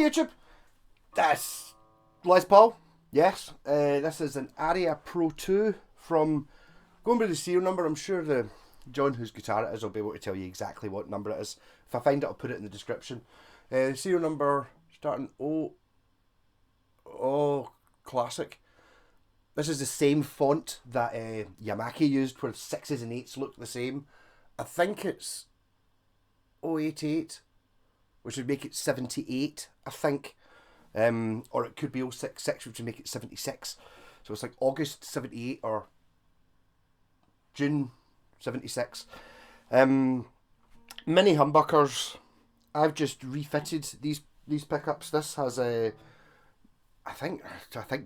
YouTube, that's Les Paul. Yes, this is an Aria Pro 2 from, going by the serial number, I'm sure the John whose guitar it is will be able to tell you exactly what number it is. If I find it, I'll put it in the description. Serial number starting classic. This is the same font that Yamaki used, where 6s and 8s look the same. I think it's 088, which would make it 78, I think. Or it could be 066, which would make it 76. So it's like August 78 or June 76. Mini humbuckers. I've just refitted these pickups. This has a, I think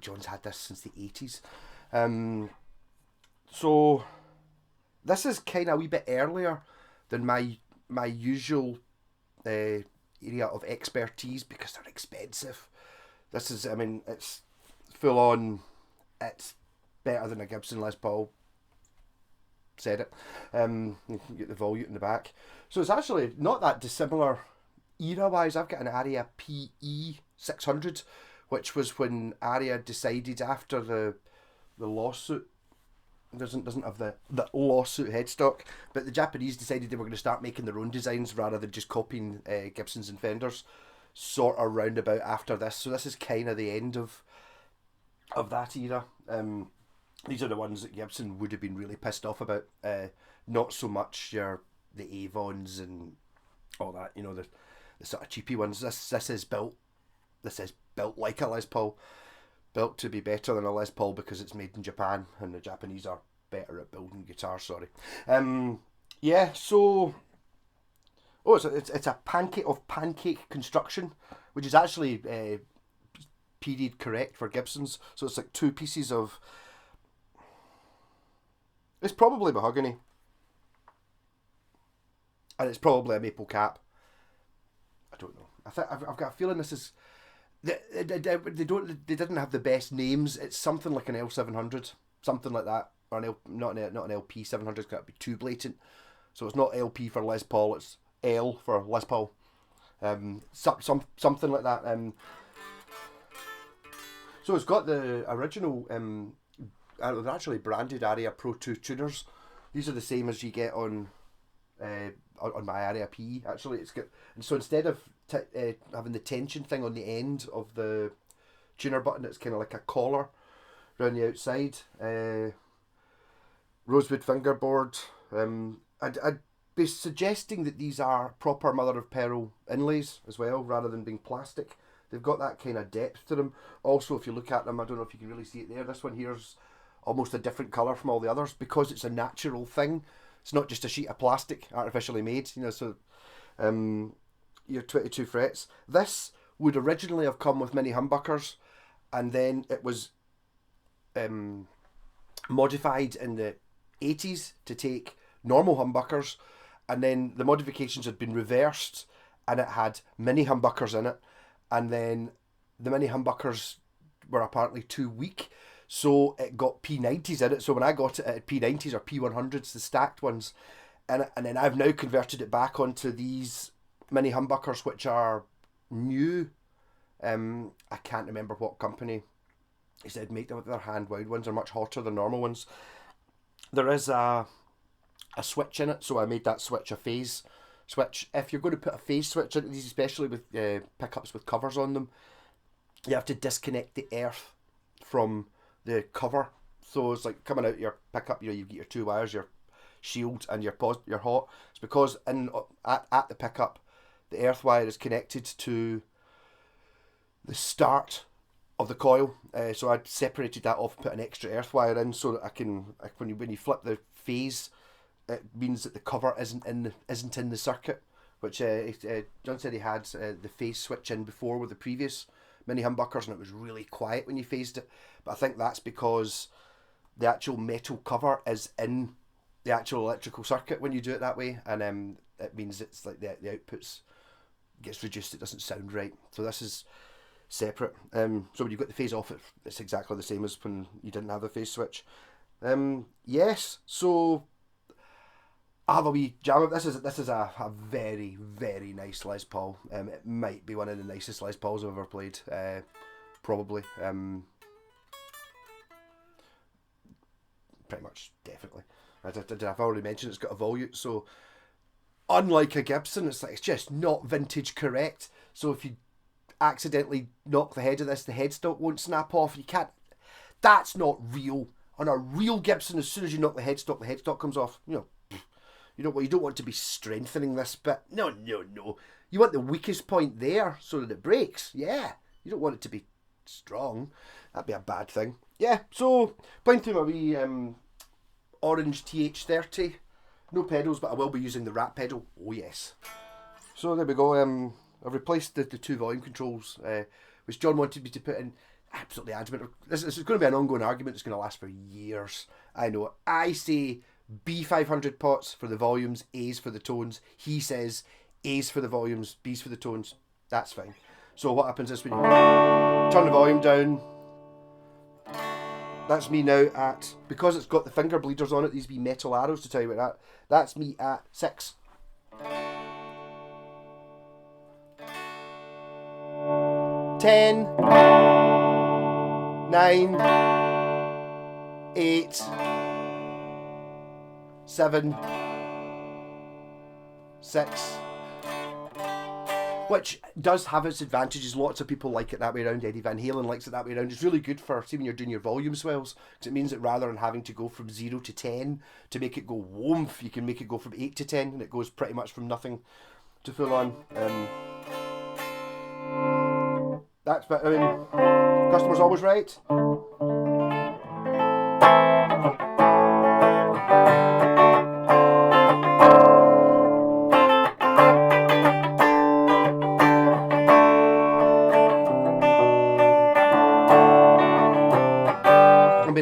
John's had this since the 80s. So this is kind of a wee bit earlier than my usual area of expertise because they're expensive. This is, I mean, it's full on. It's better than a Gibson Les Paul. Said it. You can get the volute in the back. So it's actually not that dissimilar era-wise. I've got an Aria PE600, which was when Aria decided after the lawsuit. Doesn't have the lawsuit headstock, but the Japanese decided they were going to start making their own designs rather than just copying Gibsons and Fenders, sort of roundabout after this. So this is kind of the end of that era. These are the ones that Gibson would have been really pissed off about. Not so much the Avons and all that, you know, the sort of cheapy ones. This is built like a Les Paul. Built to be better than a Les Paul because it's made in Japan and the Japanese are better at building guitars, sorry. Yeah, so it's a pancake construction, which is actually period correct for Gibsons. So it's like two pieces of, it's probably mahogany, and it's probably a maple cap. I don't know. I've got a feeling this is. They didn't have the best names. It's something like an L700, something like that, or not an LP 700. It's got to be too blatant. So it's not LP for Les Paul. It's L for Les Paul. Something like that. So it's got the original. They're actually branded Aria Pro 2 tuners. These are the same as you get on my Aria PE. Actually, it's got, and so instead of having the tension thing on the end of the tuner button, it's kind of like a collar around the outside. Rosewood fingerboard. I'd be suggesting that these are proper mother of pearl inlays as well, rather than being plastic. They've got that kind of depth to them. Also, if you look at them, I don't know if you can really see it there. This one here's almost a different colour from all the others because it's a natural thing. It's not just a sheet of plastic artificially made, you know. So, your 22 frets. This would originally have come with mini humbuckers, and then it was modified in the 80s to take normal humbuckers, and then the modifications had been reversed, and it had mini humbuckers in it, and then the mini humbuckers were apparently too weak, so it got P90s in it. So when I got it, it had P90s or P100s, the stacked ones, and then I've now converted it back onto these mini humbuckers, which are new. I can't remember what company. He said make them with their hand wound ones are much hotter than normal ones. There is a switch in it, so I made that switch a phase switch. If you're going to put a phase switch into these, especially with pickups with covers on them, you have to disconnect the earth from the cover. So it's like coming out your pickup, you know, you've got your two wires, your shield and your hot. It's because at the pickup, the earth wire is connected to the start of the coil. So I separated that off and put an extra earth wire in so that I can, when you flip the phase, it means that the cover isn't in the circuit. Which John said he had the phase switch in before with the previous mini humbuckers, and it was really quiet when you phased it. But I think that's because the actual metal cover is in the actual electrical circuit when you do it that way, and it means it's like the outputs gets reduced. It doesn't sound right. So this is separate. So when you've got the phase off, it's exactly the same as when you didn't have the phase switch. Yes. So I have a wee jam. This is a very, very nice Les Paul. It might be one of the nicest Les Pauls I've ever played. Probably. Pretty much, definitely. I've already mentioned it's got a volute, so unlike a Gibson, it's just not vintage correct. So if you accidentally knock the head of this, the headstock won't snap off. You can't. That's not real. On a real Gibson, as soon as you knock the headstock comes off. You don't want to be strengthening this bit. No. You want the weakest point there so that it breaks. Yeah. You don't want it to be strong. That'd be a bad thing. Yeah, so playing through my wee orange TH30. No pedals, but I will be using the rat pedal. Oh yes. So there we go. I've replaced the two volume controls, which John wanted me to put in. Absolutely adamant. This is going to be an ongoing argument that's going to last for years. I know. I say B500 pots for the volumes, A's for the tones. He says A's for the volumes, B's for the tones. That's fine. So what happens is when you turn the volume down, that's me now at, because it's got the finger bleeders on it, these wee metal arrows to tell you about that, that's me at 6. 10, 9, 8, 7, 6, which does have its advantages. Lots of people like it that way around. Eddie Van Halen likes it that way around. It's really good for, see, when you're doing your volume swells, because it means that rather than having to go from 0 to 10 to make it go woomph, you can make it go from 8 to 10, and it goes pretty much from nothing to full on. That's, but I mean, customer's always right.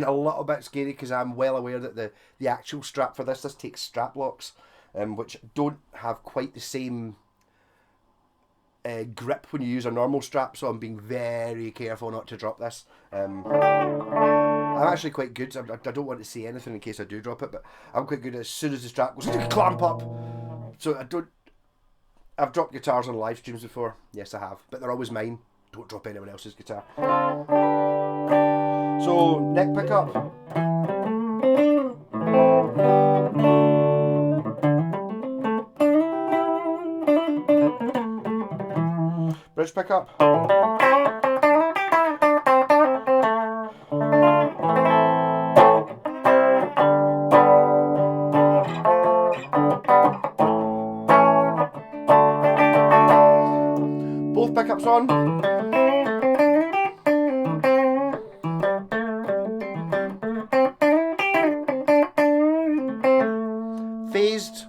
A little bit scary because I'm well aware that the actual strap for this takes strap locks, which don't have quite the same grip when you use a normal strap, so I'm being very careful not to drop this. I'm actually quite good. I don't want to say anything in case I do drop it, but I'm quite good as soon as the strap goes to clamp up. So I've dropped guitars on live streams before. Yes, I have, but they're always mine. Don't drop anyone else's guitar. So, neck pickup. Bridge pickup. Both pickups on. Phased.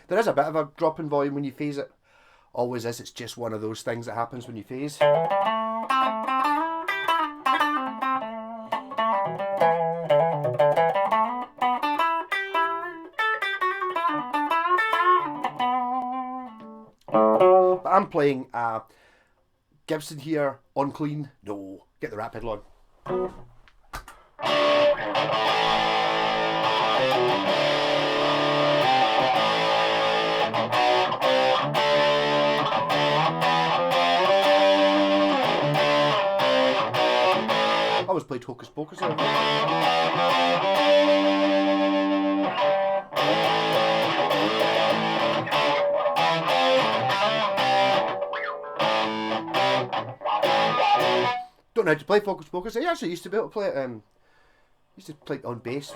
There is a bit of a drop in volume when you phase it. Always is. It's just one of those things that happens when you phase. But I'm playing a Gibson here on clean. No, get the rat pedal on. I always played Hocus Pocus. Don't know how to play Hocus Pocus. I actually used to be able to play it. Used to play it on bass.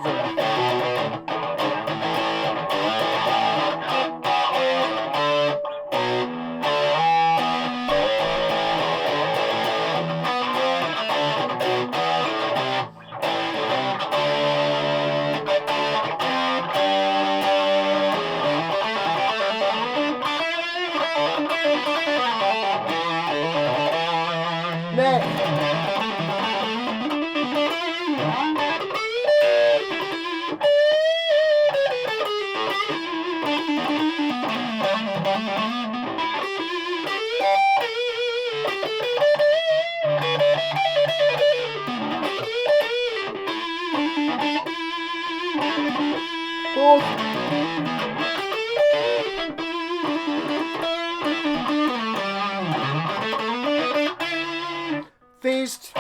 Hold. Phased.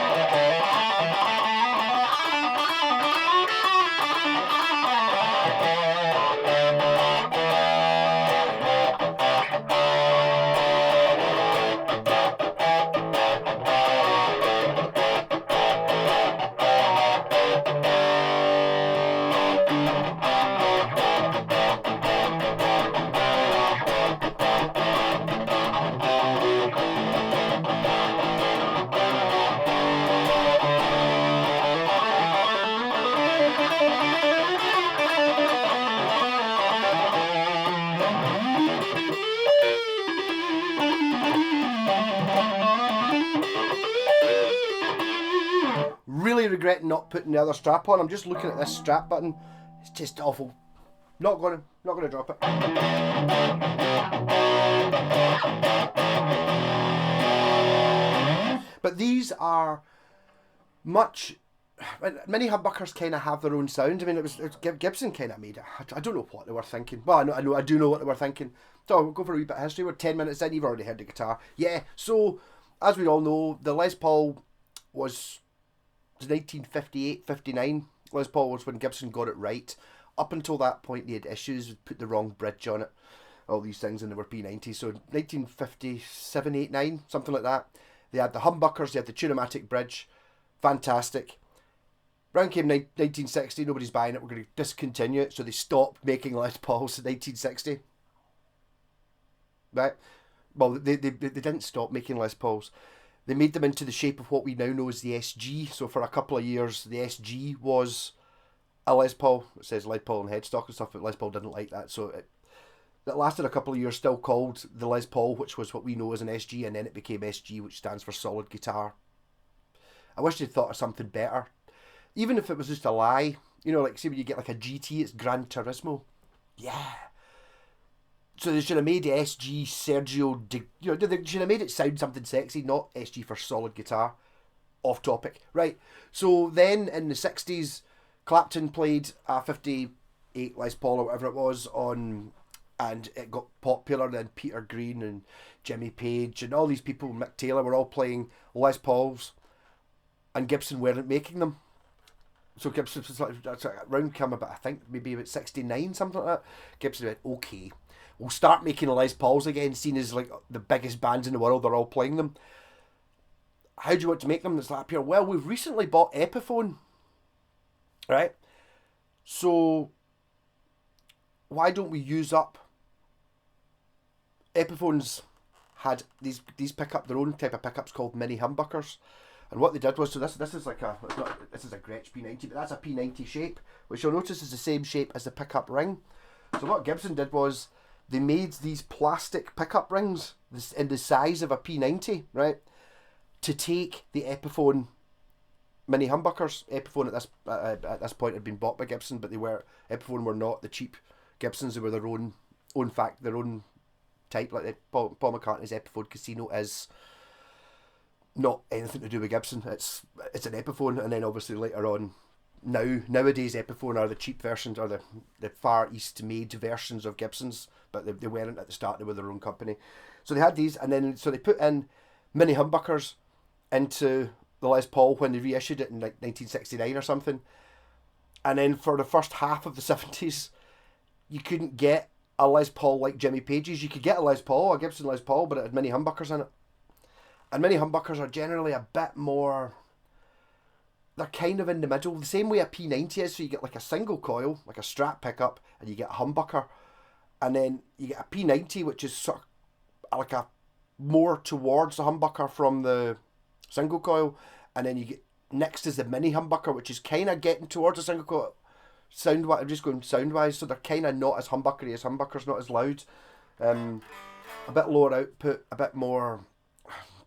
Really regret not putting the other strap on. I'm just looking at this strap button. It's just awful. Not gonna drop it. But these are much. Many humbuckers kind of have their own sound. I mean, it was Gibson kind of made it. I don't know what they were thinking. Well, I do know what they were thinking. So we'll go for a wee bit of history. We're 10 minutes in. You've already heard the guitar. Yeah. So as we all know, the Les Paul was 1958-59. Les Paul was when Gibson got it right. Up until that point, they had issues, put the wrong bridge on it, all these things, and they were P90. So 1957, 8, 9, something like that. They had the humbuckers, they had the Tunematic bridge, fantastic. Round came 1960, nobody's buying it, we're going to discontinue it, so they stopped making Les Pauls in 1960. Right? Well, they didn't stop making Les Pauls. They made them into the shape of what we now know as the SG. So for a couple of years, the SG was a Les Paul. It says Les Paul and headstock and stuff, but Les Paul didn't like that. So it lasted a couple of years, still called the Les Paul, which was what we know as an SG, and then it became SG, which stands for solid guitar. I wish they'd thought of something better. Even if it was just a lie. You know, like, say when you get like a GT, it's Gran Turismo. Yeah. So they should have made SG Sergio. They should have made it sound something sexy, not SG for solid guitar. Off topic. Right. So then in the 60s, Clapton played a 58 Les Paul or whatever it was on, and it got popular. Then Peter Green and Jimmy Page and all these people, Mick Taylor, were all playing Les Pauls, and Gibson weren't making them. So Gibson was like, that's around come about, I think maybe about 69, something like that. Gibson went, okay, we'll start making Les Pauls again, seen as like the biggest bands in the world, they're all playing them. How do you want to make them? It's like, here, well, we've recently bought Epiphone, right? So why don't we use up? Epiphones had these pickup, their own type of pickups called mini humbuckers. And what they did was, so this is like this is a Gretsch P90, but that's a P90 shape, which you'll notice is the same shape as the pickup ring. So what Gibson did was they made these plastic pickup rings in the size of a P90, right, to take the Epiphone mini humbuckers. Epiphone at this point had been bought by Gibson, but Epiphone were not the cheap Gibsons. They were their own type. Like Paul McCartney's Epiphone Casino is not anything to do with Gibson. It's an Epiphone, and then obviously later on, nowadays Epiphone are the cheap versions, or the Far East made versions of Gibsons, but they weren't at the start. They were their own company. So they had these, and then so they put in mini humbuckers into the Les Paul when they reissued it in like 1969 or something. And then for the first half of the 70s, you couldn't get a Les Paul like Jimmy Page's. You could get a Gibson Les Paul, but it had mini humbuckers in it. And mini humbuckers are generally a bit more, they're kind of in the middle, the same way a P90 is. So you get like a single coil, like a Strat pickup, and you get a humbucker, and then you get a P90, which is sort of like a more towards the humbucker from the single coil, and then you get next is the mini humbucker, which is kind of getting towards the single coil. I'm just going sound wise, so they're kind of not as humbuckery as humbuckers, not as loud, a bit lower output, a bit more.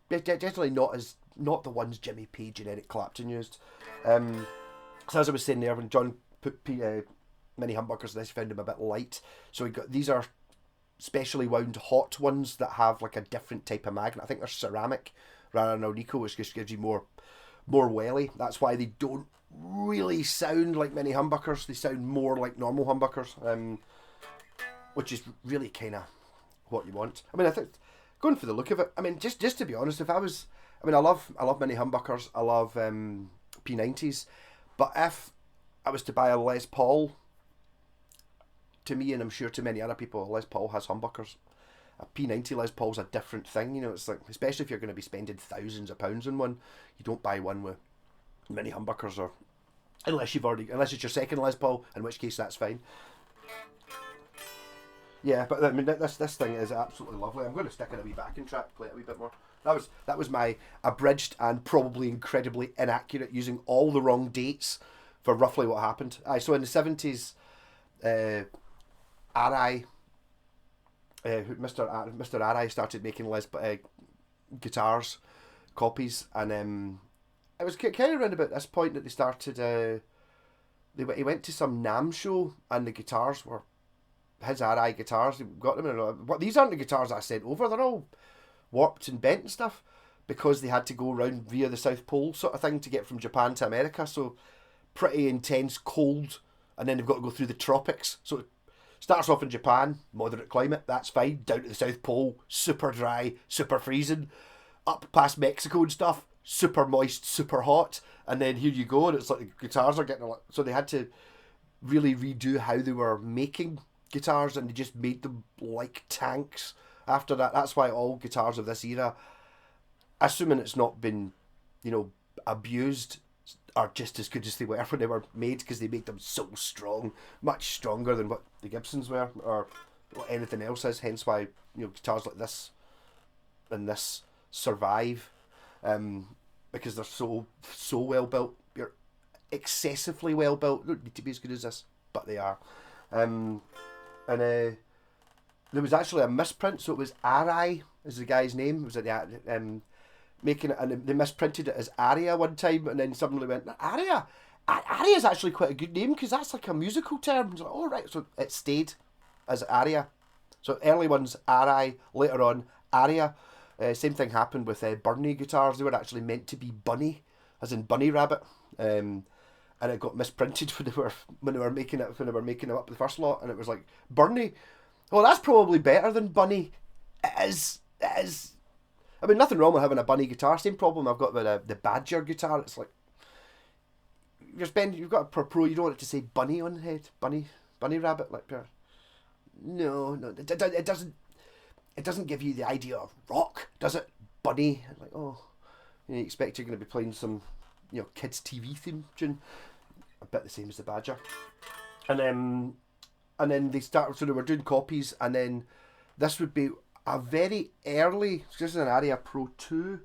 Definitely not the ones Jimmy Page and Eric Clapton used. So as I was saying there, when John put mini humbuckers, this found them a bit light. So these are specially wound hot ones that have like a different type of magnet. I think they're ceramic rather than Alnico, which just gives you more welly. That's why they don't really sound like mini humbuckers. They sound more like normal humbuckers, which is really kind of what you want. I mean, I think going for the look of it. I mean, just to be honest, if I was, I mean, I love mini humbuckers. I love P90s, but if I was to buy a Les Paul, to me, and I'm sure to many other people, Les Paul has humbuckers. A P90 Les Paul's a different thing, you know. It's like, especially if you're going to be spending thousands of pounds on one, you don't buy one with mini humbuckers, or unless it's your second Les Paul, in which case that's fine. Yeah, but I mean, this thing is absolutely lovely. I'm going to stick in a wee backing track, play it a wee bit more. That was my abridged and probably incredibly inaccurate, using all the wrong dates for roughly what happened. So in the 70s, Aria, Mr. Aria started making guitars, copies, and it was kind of around about this point that they started. He went to some NAMM show, and the guitars were his Aria guitars. He got them, and these aren't the guitars I sent over. They're all warped and bent and stuff, because they had to go around via the South Pole sort of thing to get from Japan to America. So pretty intense cold, and then they've got to go through the tropics. So it starts off in Japan, moderate climate, that's fine. Down to the South Pole, super dry, super freezing. Up past Mexico and stuff, super moist, super hot. And then here you go, and it's like the guitars are getting so they had to really redo how they were making guitars, and they just made them like tanks after that. That's why all guitars of this era, assuming it's not been, abused, are just as good as they were when they were made, because they made them so strong, much stronger than what the Gibsons were, or what anything else is. Hence why, guitars like this and this survive, because they're so well built. They're excessively well built. They don't need to be as good as this, but they are. There was actually a misprint, so it was Aria is the guy's name. It was at the making it, and they misprinted it as Aria one time, and then suddenly went, Aria is actually quite a good name, because that's like a musical term. It's like, oh right, so it stayed as Aria. So early ones Aria, later on Aria. Same thing happened with Bernie guitars. They were actually meant to be Bunny, as in Bunny Rabbit, and it got misprinted when they were making it up the first lot, and it was like Bernie. Well, that's probably better than Bunny. It is. I mean, nothing wrong with having a Bunny guitar. Same problem I've got with the Badger guitar. It's like you've got a Pro. You don't want it to say Bunny on the head. Bunny Rabbit, like. No, it doesn't. It doesn't give you the idea of rock, does it? Bunny, like, oh, you expect you're going to be playing some, kids' TV theme tune. A bit the same as the Badger, and then they started. So they were doing copies, and then this would be a very early. This is an Aria Pro 2.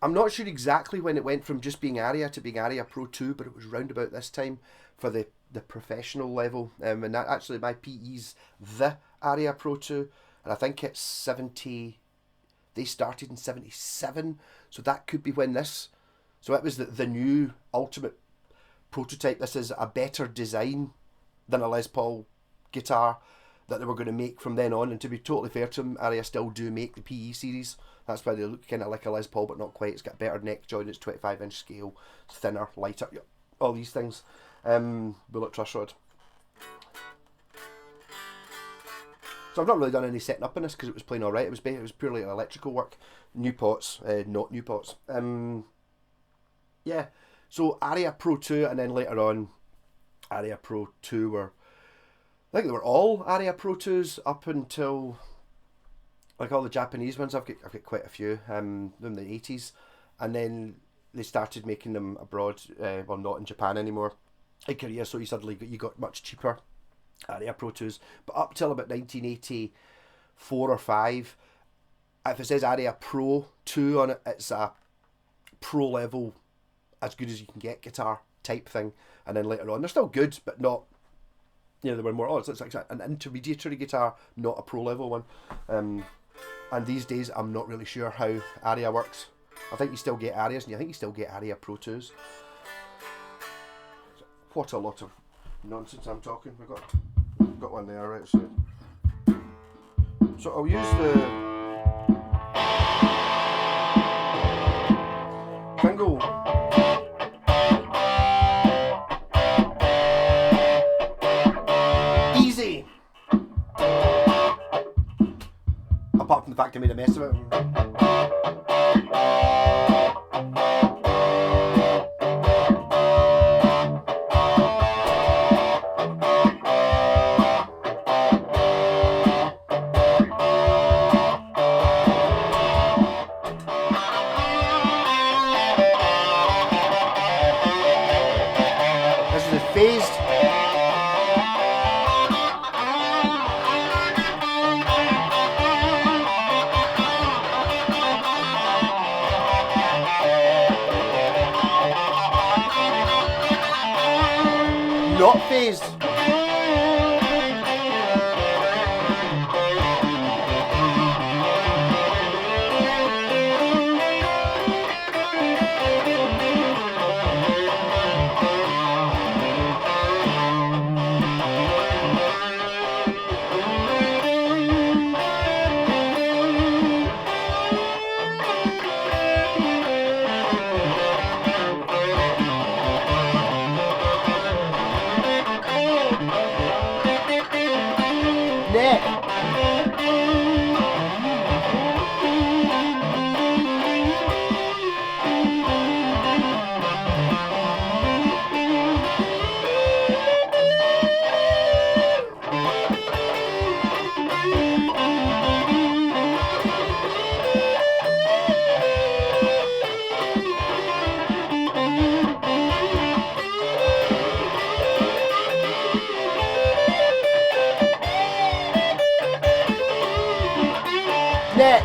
I'm not sure exactly when it went from just being Aria to being Aria Pro 2, but it was round about this time for the professional level. And that actually, my PE's the Aria Pro 2, and I think it's 70. They started in 77, so that could be when this. So it was the new ultimate prototype. This is a better design than a Les Paul guitar that they were going to make from then on. And to be totally fair to them, Aria still do make the PE series. That's why they look kind of like a Les Paul, but not quite. It's got better neck joint, it's 25-inch scale, it's thinner, lighter, all these things. Bullet truss rod. So I've not really done any setting up in this because it was playing alright. It was purely electrical work. New pots, not new pots. Yeah. So Aria Pro 2, and then later on, Aria Pro 2 were, I think they were all Aria Pro 2s up until, like all the Japanese ones. I've got quite a few in the 80s, and then they started making them abroad. Well, not in Japan anymore, in Korea. So you got much cheaper Aria Pro 2s, but up till about 1984 or 5, if it says Aria Pro 2 on it, it's a pro level, as good as you can get guitar type thing. And then later on, they're still good, but not, they were more, it's like an intermediary guitar, not a pro level one. And these days, I'm not really sure how Aria works. I think you still get Arias, and I think you still get Aria Pro 2s. What a lot of nonsense I'm talking. We've got one there, right? So I'll use the Kringle the fact I made a mess of it. This is phased. Not phased. Neck. Neck.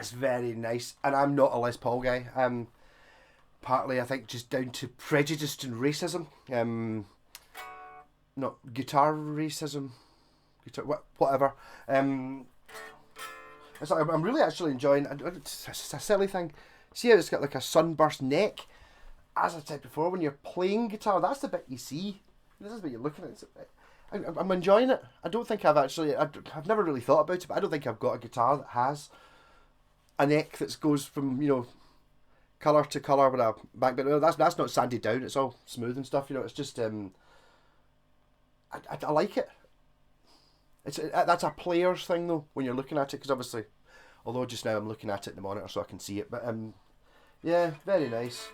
It's very nice, and I'm not a Les Paul guy. Partly, I think, just down to prejudice and racism. Not guitar racism, guitar whatever. I'm really actually enjoying. It's a silly thing. See how it's got like a sunburst neck. As I said before, when you're playing guitar, that's the bit you see. This is what you're looking at. I'm enjoying it. I don't think I've never really thought about it, but I don't think I've got a guitar that has a neck that goes from, colour to colour with a back. But no, that's not sanded down. It's all smooth and stuff. It's just I like it. That's a player's thing though when you're looking at it, because obviously, although just now I'm looking at it in the monitor so I can see it, but yeah, very nice.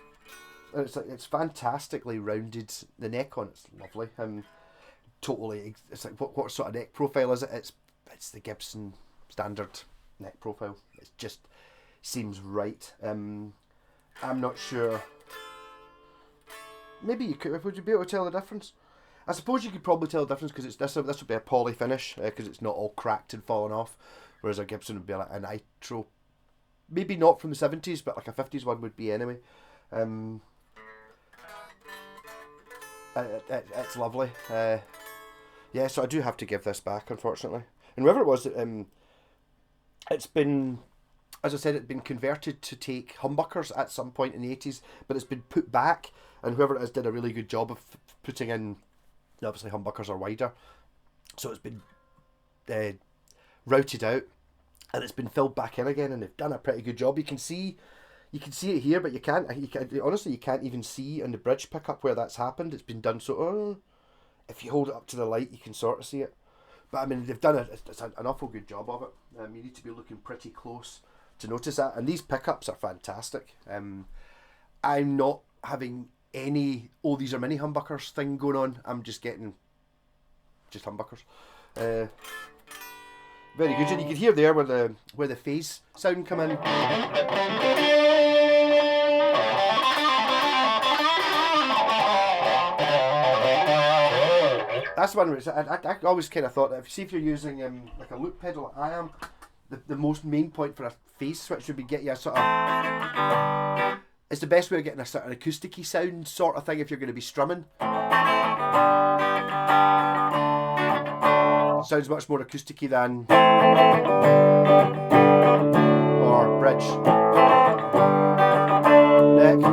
And it's fantastically rounded. The neck on it's lovely. Totally. It's like what sort of neck profile is it? It's the Gibson standard neck profile. It just seems right. I'm not sure. Maybe you could. Would you be able to tell the difference? I suppose you could probably tell the difference because this would be a poly finish because it's not all cracked and fallen off, whereas a Gibson would be like a nitro. Maybe not from the 70s, but like a 50s one would be anyway. It's lovely. Yeah, so I do have to give this back, unfortunately. And whoever it was, it's been, as I said, it's been converted to take humbuckers at some point in the 80s, but it's been put back, and whoever it is did a really good job of putting in, obviously humbuckers are wider, so it's been routed out, and it's been filled back in again, and they've done a pretty good job. You can see it here, but you can't honestly, you can't even see on the bridge pickup where that's happened. It's been done so, if you hold it up to the light, you can sort of see it. But I mean, they've done an awful good job of it. You need to be looking pretty close to notice that. And these pickups are fantastic. I'm not having any, these are mini humbuckers thing going on. I'm just getting just humbuckers. Very good. And you can hear there where the phase sound come in. That's one which I always kind of thought that if you're using like a loop pedal like I am, the most main point for a phase switch would be get you a sort of, it's the best way of getting a sort of acousticy sound sort of thing if you're going to be strumming. It sounds much more acousticy than or bridge neck.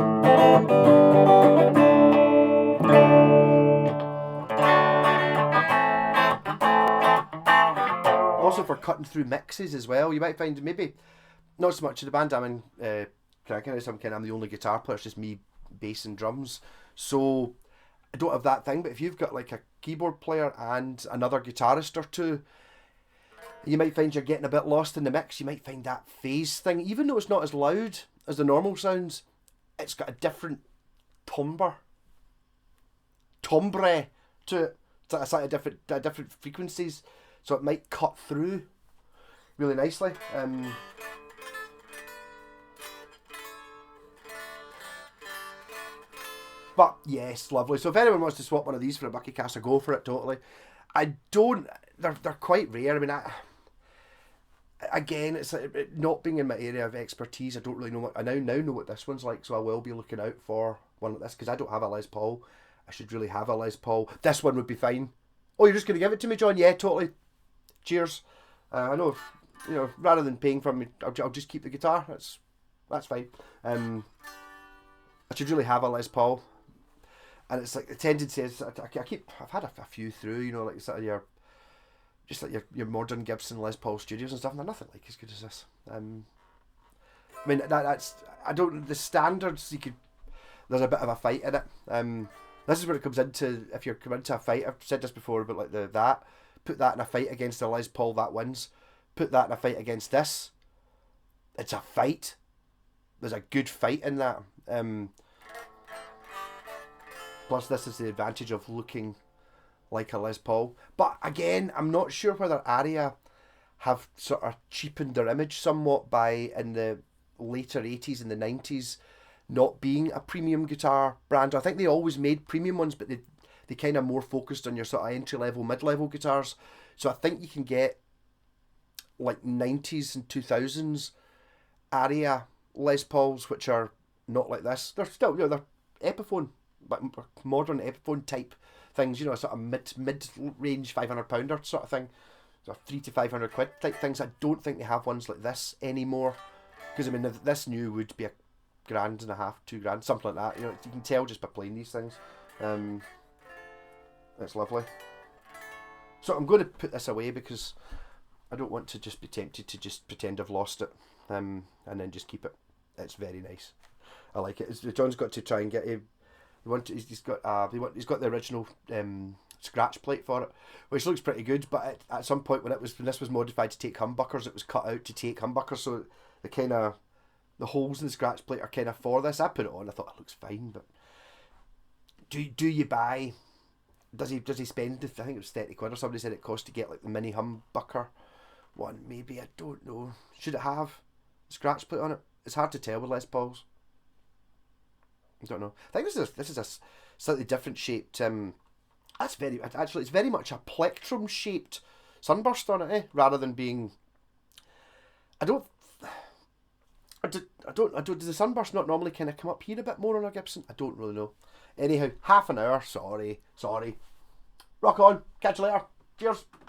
Also for cutting through mixes as well. You might find maybe not so much in the band I'm in, I'm the only guitar player. It's just me, bass and drums. So I don't have that thing. But if you've got like a keyboard player and another guitarist or two, you might find you're getting a bit lost in the mix. You might find that phase thing, even though it's not as loud as the normal sounds, it's got a different timbre to it. It's like different frequencies. So it might cut through really nicely. But yes, lovely. So if anyone wants to swap one of these for a Bucky Caster, go for it, totally. They're quite rare. I mean, again, it's like, not being in my area of expertise, I don't really know I now know what this one's like, so I will be looking out for one like this, because I don't have a Les Paul. I should really have a Les Paul. This one would be fine. Oh, you're just going to give it to me, John? Yeah, totally. Cheers. I know, rather than paying for me, I'll just keep the guitar. That's fine. I should really have a Les Paul, and it's like the tendency is I've had a few through, like sort of your modern Gibson Les Paul studios and stuff, and they're nothing like as good as this. I mean the standards there's a bit of a fight in it. This is where it comes into, if you're coming into a fight, I've said this before about like put that in a fight against the Les Paul, that wins. Put that in a fight against this, it's a fight. There's a good fight in that. Plus this is the advantage of looking like a Les Paul. But again, I'm not sure whether Aria have sort of cheapened their image somewhat by, in the later 80s and the 90s, not being a premium guitar brand. I think they always made premium ones, but they kind of more focused on your sort of entry-level, mid-level guitars. So I think you can get like 90s and 2000s Aria Les Pauls, which are not like this. They're still, they're Epiphone, but modern Epiphone type things, sort of mid-range £500 sort of thing. sort of 300 to 500 quid type things. I don't think they have ones like this anymore, because I mean this new would be $1.5, $2, something like that. You know, you can tell just by playing these things. It's lovely. So I'm going to put this away because I don't want to just be tempted to just pretend I've lost it, and then just keep it. It's very nice. I like it. John's got to try and get a. He's got the original scratch plate for it, which looks pretty good. But at some point when this was modified to take humbuckers, it was cut out to take humbuckers. So the holes in the scratch plate are kind of for this. I put it on. I thought it looks fine, but do you buy? Does he spend? I think it was 30 quid or somebody said it cost to get like the mini humbucker one. Maybe, I don't know. Should it have a scratch plate on it? It's hard to tell with Les Pauls. I don't know. I think this is a slightly different shaped. It's very much a plectrum shaped sunburst on it, rather than being. Does the sunburst not normally kind of come up here a bit more on a Gibson? I don't really know. Anyhow, half an hour. Sorry. Rock on. Catch you later. Cheers.